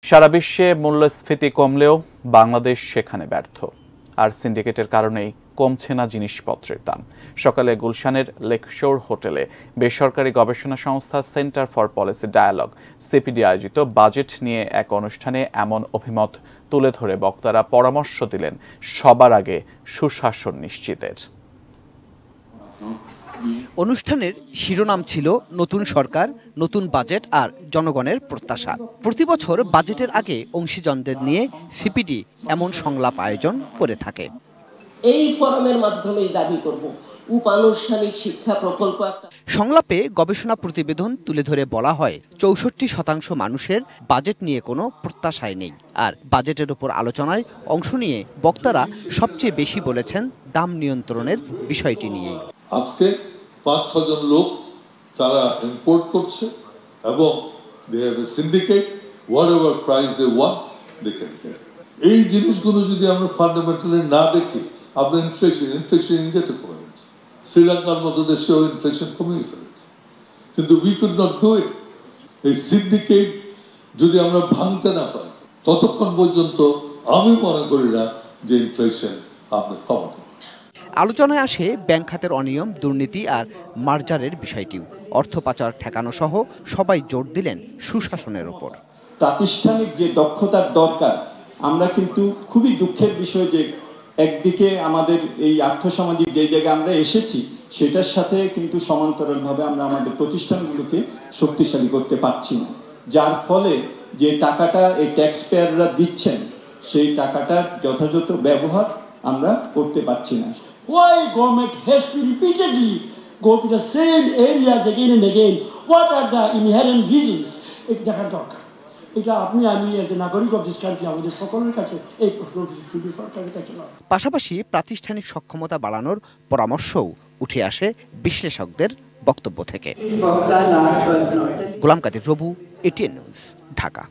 সারা বিশ্বে মূল্যস্ফীতি কমলেও বাংলাদেশ সেখানে ব্যর্থ। আর সিন্ডিকেটের কারণেই কমছে না জিনিসপত্রের দাম। সকালে গুলশানের লেকশোর হোটেলে বেসরকারি গবেষণা সংস্থা Centre for Policy Dialogue CPD আয়োজিত বাজেট নিয়ে এক অনুষ্ঠানে এমন অভিমত তুলে ধরে বক্তারা পরামর্শ দিলেন সবার আগে সুশাসন নিশ্চিতের। অনুষ্ঠানের শিরোনাম ছিল নতুন সরকার, নতুন বাজেট আর জনগণের প্রত্যাশা। প্রতি বছর বাজেটের আগে অংশীজনদের নিয়ে সিপিডি এমন সংলাপ আয়োজন করে থাকে। এই ফোরামের মাধ্যমেই দাবি করব উপানুষ্ঠানিক শিক্ষা প্রকল্প। সংলাপে গবেষণা প্রতিবেদন তুলে ধরে বলা হয় ৬৪% মানুষের বাজেট নিয়ে কোনো প্রত্যাশাই নেই। আর বাজেটের উপর আলোচনায় অংশ নিয়ে বক্তারা সবচেয়ে বেশি বলেছেন দাম নিয়ন্ত্রণের বিষয়টি নিয়েই। আজকে ৫-৬ জন লোক তারা ইম্পোর্ট করছে এবং they have a syndicate, whatever price they want they can get. এই জিনিসগুলো যদি আমরা ফান্ডামেন্টালি না দেখি, আমরা ইনফ্লেশন ইন্ডিয়াতে কমে গেছে, শ্রীলঙ্কার মতো দেশেও ইনফ্লেশন কমিয়ে ফেলেছে, কিন্তু we could not do it. এই সিন্ডিকেট যদি আমরা ভাঙতে না পারি ততক্ষণ পর্যন্ত আমি মনে করি না যে ইনফ্লেশন আমরা কমাতে। আলোচনায় আসে ব্যাংক খাতের অনিয়ম, দুর্নীতি আর মার্জারের বিষয়টিও। অর্থ পাচার ঠেকানো সহ সবাই জোর দিলেন সুশাসনের উপর। প্রাতিষ্ঠানিক যে দক্ষতার দরকার, আমরা কিন্তু খুবই দুঃখের বিষয় যে একদিকে আমাদের এই আর্থসামাজিক যে জায়গায় আমরা এসেছি সেটার সাথে কিন্তু সমান্তরালভাবে আমরা আমাদের প্রতিষ্ঠানগুলোকে শক্তিশালী করতে পারছি না, যার ফলে যে টাকাটা এই ট্যাক্স পেয়াররা দিচ্ছেন সেই টাকাটার যথাযথ ব্যবহার আমরা করতে পারছি না। Why government has to repeatedly go to the same areas again and again? What are the inherent reasons? এটা দেখার দরকার। এটা আমি এজ এ নাগরিক অফ দিস কান্ট্রি আমাদের সকলের কাছে এই প্রশ্ন শুধু সরকারের কাছে নয়। পাশাপাশি প্রাতিষ্ঠানিক সক্ষমতা বাড়ানোর পরামর্শও উঠে আসে বিশ্লেষকদের বক্তব্য থেকে। গোলাম কাদের রবু, এটিএন নিউজ, ঢাকা।